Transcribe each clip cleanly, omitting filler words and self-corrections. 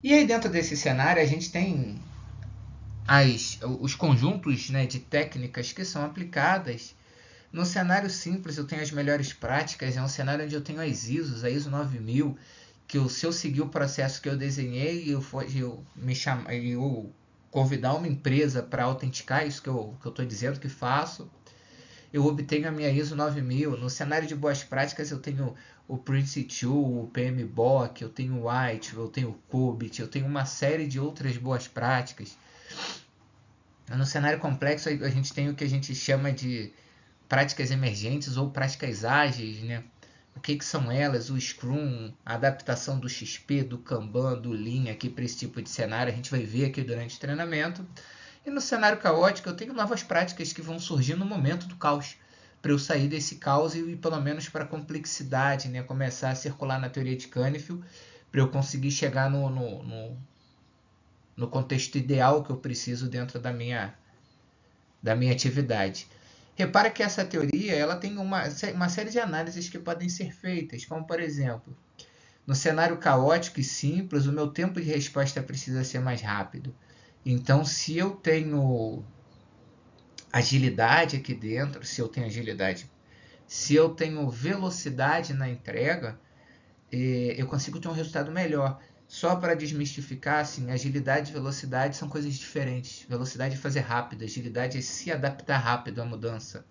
E aí dentro desse cenário a gente tem os conjuntos, né, de técnicas que são aplicadas. No cenário simples eu tenho as melhores práticas, é um cenário onde eu tenho as ISOs, a ISO 9000, que se eu seguir o processo que eu desenhei, eu convidar uma empresa para autenticar isso que eu estou dizendo que faço, eu obtenho a minha ISO 9000. No cenário de boas práticas eu tenho o Prince2, o PMBOK, eu tenho o White, eu tenho o Qubit, eu tenho uma série de outras boas práticas. No cenário complexo a gente tem o que a gente chama de práticas emergentes ou práticas ágeis, né? O que são elas? O Scrum, a adaptação do XP, do Kanban, do Lean aqui para esse tipo de cenário, a gente vai ver aqui durante o treinamento. E no cenário caótico eu tenho novas práticas que vão surgir no momento do caos, para eu sair desse caos e ir pelo menos para a complexidade, né? Começar a circular na teoria de Canfield, para eu conseguir chegar no contexto ideal que eu preciso dentro da minha atividade. Repara que essa teoria ela tem uma série de análises que podem ser feitas, como por exemplo, no cenário caótico e simples, o meu tempo de resposta precisa ser mais rápido. Então, se eu tenho agilidade aqui dentro, se eu tenho velocidade na entrega, eu consigo ter um resultado melhor. Só para desmistificar, assim, agilidade e velocidade são coisas diferentes. Velocidade é fazer rápido, agilidade é se adaptar rápido à mudança.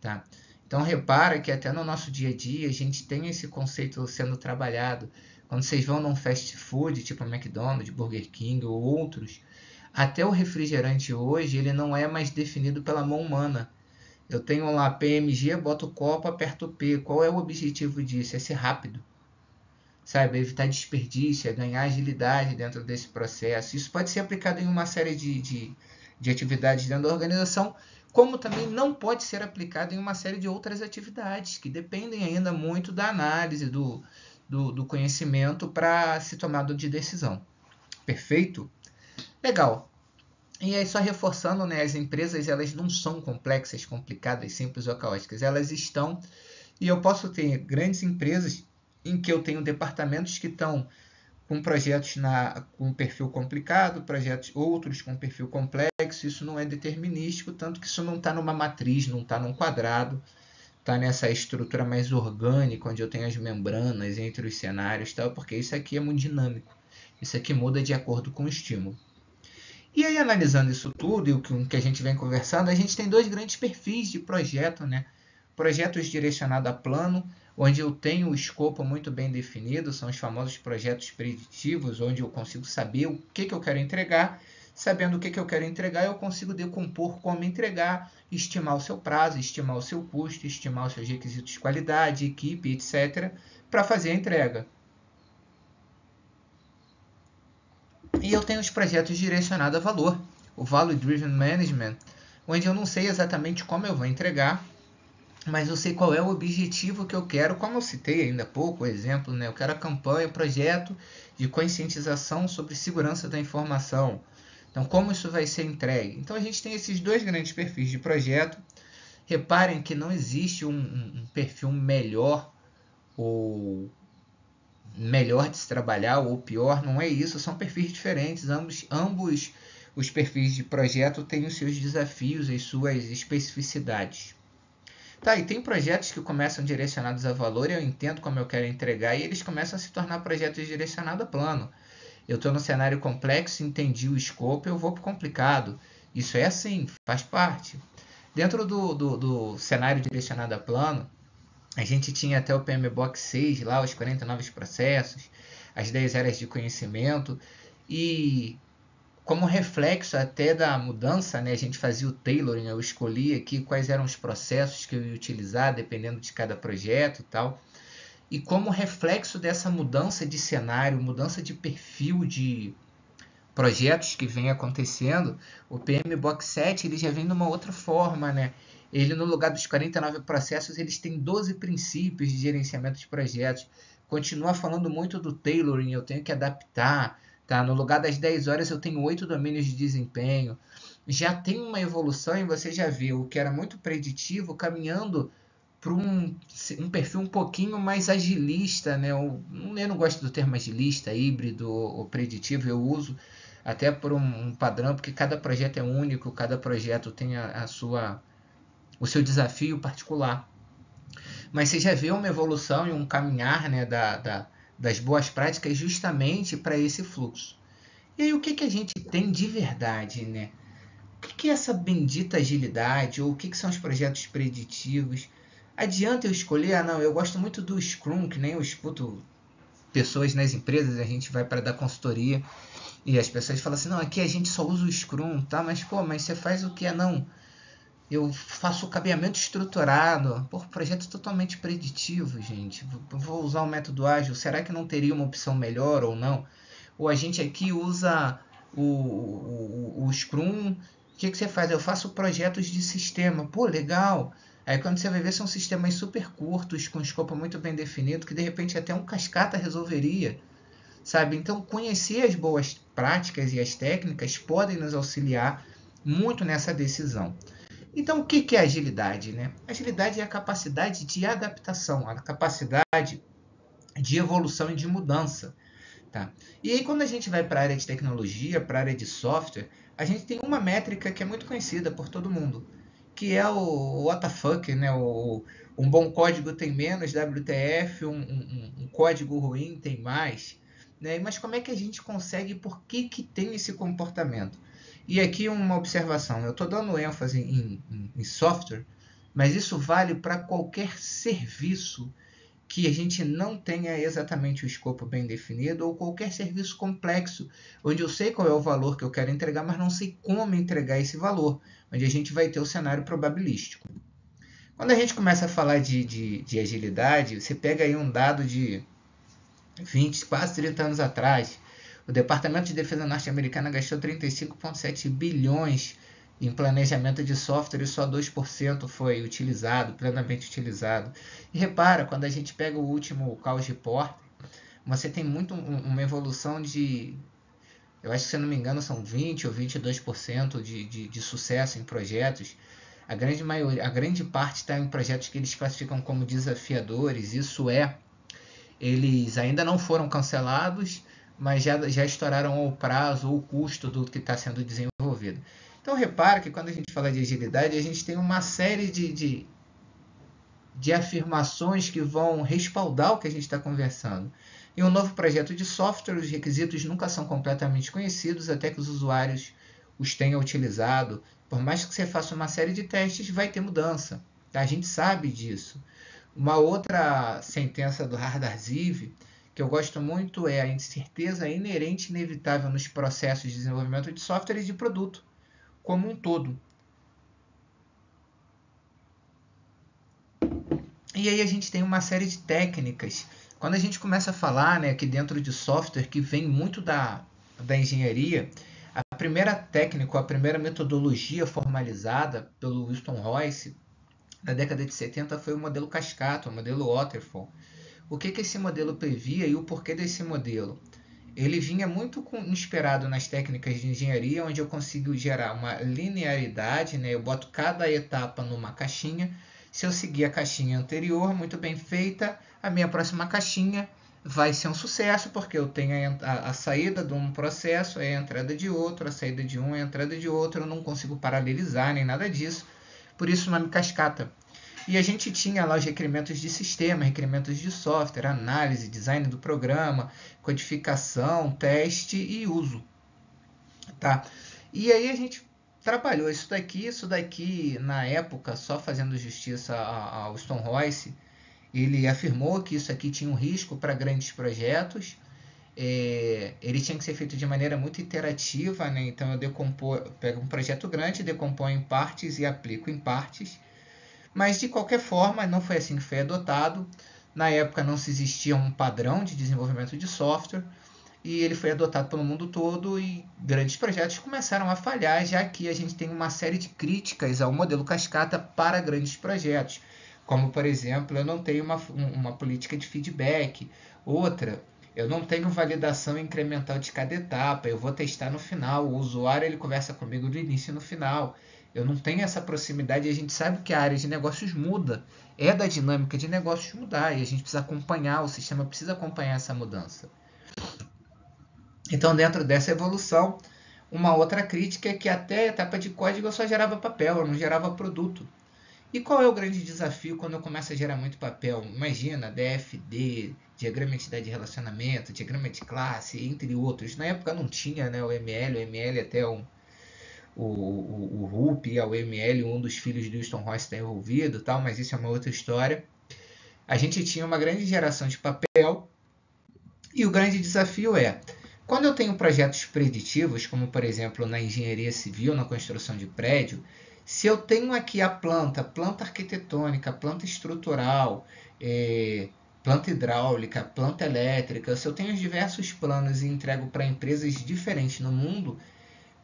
Tá? Então repara que até no nosso dia a dia a gente tem esse conceito sendo trabalhado. Quando vocês vão num fast food, tipo McDonald's, Burger King ou outros, até o refrigerante hoje ele não é mais definido pela mão humana. Eu tenho lá PMG, boto o copo, aperto o P. Qual é o objetivo disso? É ser rápido, sabe? Evitar desperdício, é ganhar agilidade dentro desse processo. Isso pode ser aplicado em uma série de atividades dentro da organização, como também não pode ser aplicado em uma série de outras atividades, que dependem ainda muito da análise, do conhecimento para se tomada de decisão. Perfeito? Legal. E aí só reforçando, né, as empresas elas não são complexas, complicadas, simples ou caóticas. Elas estão, e eu posso ter grandes empresas em que eu tenho departamentos que estão com projetos com perfil complicado, projetos outros com perfil complexo. Isso não é determinístico, tanto que isso não está numa matriz, não está num quadrado, está nessa estrutura mais orgânica, onde eu tenho as membranas entre os cenários, tal, porque isso aqui é muito dinâmico. Isso aqui muda de acordo com o estímulo. E aí, analisando isso tudo e o que a gente vem conversando, a gente tem dois grandes perfis de projeto, né? Projetos direcionados a plano, onde eu tenho o escopo muito bem definido, são os famosos projetos preditivos, onde eu consigo saber o que eu quero entregar. Sabendo o que eu quero entregar, eu consigo decompor como entregar, estimar o seu prazo, estimar o seu custo, estimar os seus requisitos de qualidade, equipe, etc., para fazer a entrega. E eu tenho os projetos direcionados a valor, o Value Driven Management, onde eu não sei exatamente como eu vou entregar, mas eu sei qual é o objetivo que eu quero, como eu citei ainda há pouco, o exemplo, né? Eu quero a campanha, o projeto de conscientização sobre segurança da informação. Então, como isso vai ser entregue? Então, a gente tem esses dois grandes perfis de projeto. Reparem que não existe um perfil melhor ou melhor de se trabalhar ou pior, não é isso, são perfis diferentes, ambos os perfis de projeto têm os seus desafios e suas especificidades. Tá, e tem projetos que começam direcionados a valor, eu entendo como eu quero entregar, e eles começam a se tornar projetos direcionados a plano. Eu estou no cenário complexo, entendi o escopo, eu vou para o complicado. Isso é assim, faz parte. Dentro do cenário direcionado a plano, a gente tinha até o PMBOK 6 lá, os 49 processos, as 10 áreas de conhecimento, e como reflexo até da mudança, né, a gente fazia o tailoring, eu escolhia aqui quais eram os processos que eu ia utilizar, dependendo de cada projeto e tal. E como reflexo dessa mudança de cenário, mudança de perfil de projetos que vem acontecendo, o PMBOK 7 ele já vem de uma outra forma, né? Ele, no lugar dos 49 processos, eles têm 12 princípios de gerenciamento de projetos. Continua falando muito do tailoring, eu tenho que adaptar. Tá? No lugar das 10 horas, eu tenho 8 domínios de desempenho. Já tem uma evolução e você já viu o que era muito preditivo caminhando para um perfil um pouquinho mais agilista, né? Eu não gosto do termo agilista, híbrido ou preditivo, eu uso até por um padrão, porque cada projeto é único, cada projeto tem o seu desafio particular. Mas você já vê uma evolução e um caminhar, né, das boas práticas justamente para esse fluxo. E aí o que a gente tem de verdade, né? O que é essa bendita agilidade? Ou o que são os projetos preditivos? Adianta eu escolher? Ah, não, eu gosto muito do Scrum, que nem eu escuto pessoas nas empresas, a gente vai para dar consultoria e as pessoas falam assim, não, aqui a gente só usa o Scrum, tá? Mas, pô, mas você faz o que? Não, eu faço o cabeamento estruturado. Pô, projeto totalmente preditivo, gente. Vou usar o método ágil, será que não teria uma opção melhor ou não? Ou a gente aqui usa o Scrum, o que você faz? Eu faço projetos de sistema. Pô, legal. Aí quando você vai ver, são sistemas super curtos, com escopo muito bem definido, que de repente até um cascata resolveria, sabe? Então, conhecer as boas práticas e as técnicas podem nos auxiliar muito nessa decisão. Então, o que é agilidade, né? Agilidade é a capacidade de adaptação, a capacidade de evolução e de mudança. Tá? E aí, quando a gente vai para a área de tecnologia, para a área de software, a gente tem uma métrica que é muito conhecida por todo mundo, que é o WTF, né? Um bom código tem menos, WTF, um código ruim tem mais. Né? Mas como é que a gente consegue, por que tem esse comportamento? E aqui uma observação, eu estou dando ênfase em software, mas isso vale para qualquer serviço que a gente não tenha exatamente o escopo bem definido, ou qualquer serviço complexo, onde eu sei qual é o valor que eu quero entregar, mas não sei como entregar esse valor, onde a gente vai ter o cenário probabilístico. Quando a gente começa a falar de agilidade, você pega aí um dado de 20, quase 30 anos atrás, o Departamento de Defesa norte-americana gastou 35,7 bilhões em planejamento de software e só 2% foi utilizado, plenamente utilizado. E repara, quando a gente pega o último Chaos Report, você tem muito uma evolução de, eu acho que se eu não me engano são 20 ou 22% de sucesso em projetos. A grande parte está em projetos que eles classificam como desafiadores, isso é, eles ainda não foram cancelados, mas já estouraram o prazo ou o custo do que está sendo desenvolvido. Então repara que quando a gente fala de agilidade, a gente tem uma série de afirmações que vão respaldar o que a gente está conversando. Em um novo projeto de software, os requisitos nunca são completamente conhecidos até que os usuários os tenham utilizado. Por mais que você faça uma série de testes, vai ter mudança. Tá? A gente sabe disso. Uma outra sentença do Hardarziv, que eu gosto muito, é a incerteza inerente e inevitável nos processos de desenvolvimento de software e de produto, como um todo. E aí a gente tem uma série de técnicas. Quando a gente começa a falar, né, que dentro de software, que vem muito da engenharia, a primeira técnica, a primeira metodologia formalizada pelo Winston Royce, na década de 70, foi o modelo cascata, o modelo Waterfall. O que esse modelo previa e o porquê desse modelo? Ele vinha muito inspirado nas técnicas de engenharia, onde eu consigo gerar uma linearidade, né? Eu boto cada etapa numa caixinha. Se eu seguir a caixinha anterior, muito bem feita, a minha próxima caixinha vai ser um sucesso, porque eu tenho a saída de um processo, é a entrada de outro, a saída de um é a entrada de outro, eu não consigo paralelizar nem nada disso, por isso o nome cascata. E a gente tinha lá os requerimentos de sistema, requerimentos de software, análise, design do programa, codificação, teste e uso. Tá? E aí a gente trabalhou isso daqui na época, só fazendo justiça ao Winston Royce, ele afirmou que isso aqui tinha um risco para grandes projetos, ele tinha que ser feito de maneira muito iterativa, né? Então eu pego um projeto grande, decomponho em partes e aplico em partes, mas de qualquer forma não foi assim que foi adotado. Na época não se existia um padrão de desenvolvimento de software, e ele foi adotado pelo mundo todo e grandes projetos começaram a falhar, já que a gente tem uma série de críticas ao modelo cascata para grandes projetos, como por exemplo, eu não tenho uma política de feedback, outra, eu não tenho validação incremental de cada etapa, eu vou testar no final, o usuário ele conversa comigo do início e no final, Eu não tenho essa proximidade e a gente sabe que a área de negócios muda. É da dinâmica de negócios mudar e a gente precisa acompanhar, o sistema precisa acompanhar essa mudança. Então, dentro dessa evolução, uma outra crítica é que até a etapa de código eu só gerava papel, eu não gerava produto. E qual é o grande desafio quando eu começo a gerar muito papel? Imagina, DFD, diagrama de entidade de relacionamento, diagrama de classe, entre outros. Na época não tinha, né, o ML até o RUP e a UML, um dos filhos do Houston Royce está envolvido, tal, mas isso é uma outra história. A gente tinha uma grande geração de papel e o grande desafio é, quando eu tenho projetos preditivos, como por exemplo na engenharia civil, na construção de prédio, se eu tenho aqui a planta arquitetônica, planta estrutural, planta hidráulica, planta elétrica, se eu tenho os diversos planos e entrego para empresas diferentes no mundo,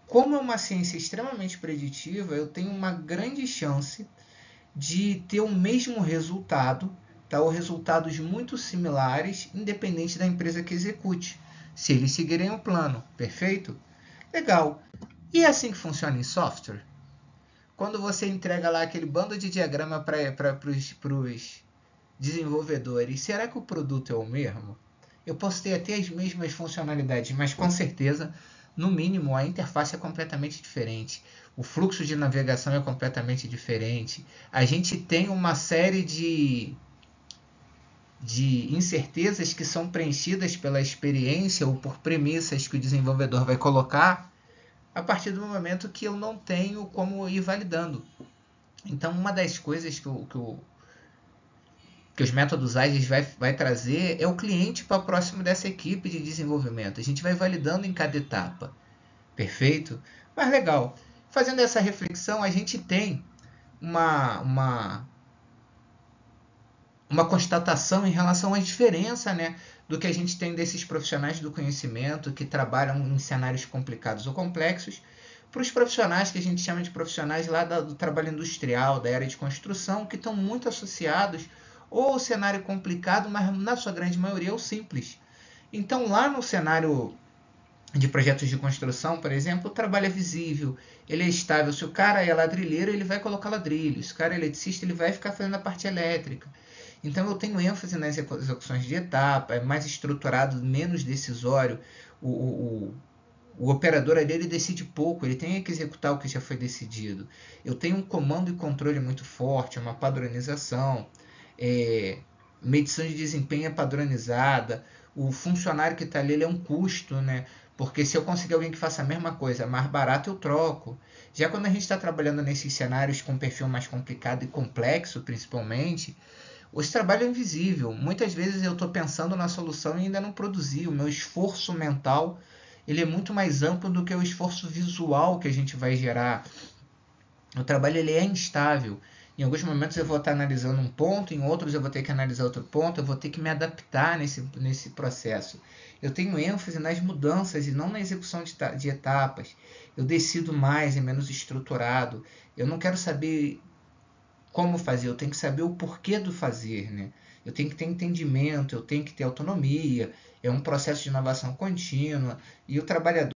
como é uma ciência extremamente preditiva, eu tenho uma grande chance de ter o mesmo resultado, tá? Ou resultados muito similares, independente da empresa que execute, se eles seguirem o plano. Perfeito? Legal. E é assim que funciona em software? Quando você entrega lá aquele bando de diagrama para os desenvolvedores, será que o produto é o mesmo? Eu posso ter até as mesmas funcionalidades, mas com certeza, no mínimo, a interface é completamente diferente. O fluxo de navegação é completamente diferente. A gente tem uma série de incertezas que são preenchidas pela experiência ou por premissas que o desenvolvedor vai colocar a partir do momento que eu não tenho como ir validando. Então, uma das coisas que os métodos ágeis vai trazer é o cliente para próximo dessa equipe de desenvolvimento. A gente vai validando em cada etapa. Perfeito? Mas legal. Fazendo essa reflexão, a gente tem uma constatação em relação à diferença, né, do que a gente tem desses profissionais do conhecimento que trabalham em cenários complicados ou complexos para os profissionais que a gente chama de profissionais lá do trabalho industrial, da área de construção, que estão muito associados ou ao cenário complicado, mas na sua grande maioria é o simples. Então, lá no cenário de projetos de construção, por exemplo, o trabalho é visível, ele é estável. Se o cara é ladrilheiro, ele vai colocar ladrilho. Se o cara é eletricista, ele vai ficar fazendo a parte elétrica. Então eu tenho ênfase nas execuções de etapa, é mais estruturado, menos decisório. O operador ali ele decide pouco, ele tem que executar o que já foi decidido. Eu tenho um comando e controle muito forte, uma padronização, medição de desempenho é padronizada, o funcionário que está ali ele é um custo, né? Porque se eu conseguir alguém que faça a mesma coisa, mais barato eu troco. Já quando a gente está trabalhando nesses cenários com perfil mais complicado e complexo, principalmente, esse trabalho é invisível. Muitas vezes eu estou pensando na solução e ainda não produzi. O meu esforço mental ele é muito mais amplo do que o esforço visual que a gente vai gerar. O trabalho ele é instável. Em alguns momentos eu vou estar analisando um ponto, em outros eu vou ter que analisar outro ponto, eu vou ter que me adaptar nesse processo. Eu tenho ênfase nas mudanças e não na execução de etapas. Eu decido mais e menos estruturado. Eu não quero saber como fazer, eu tenho que saber o porquê do fazer, né? Eu tenho que ter entendimento, eu tenho que ter autonomia, é um processo de inovação contínua, e o trabalhador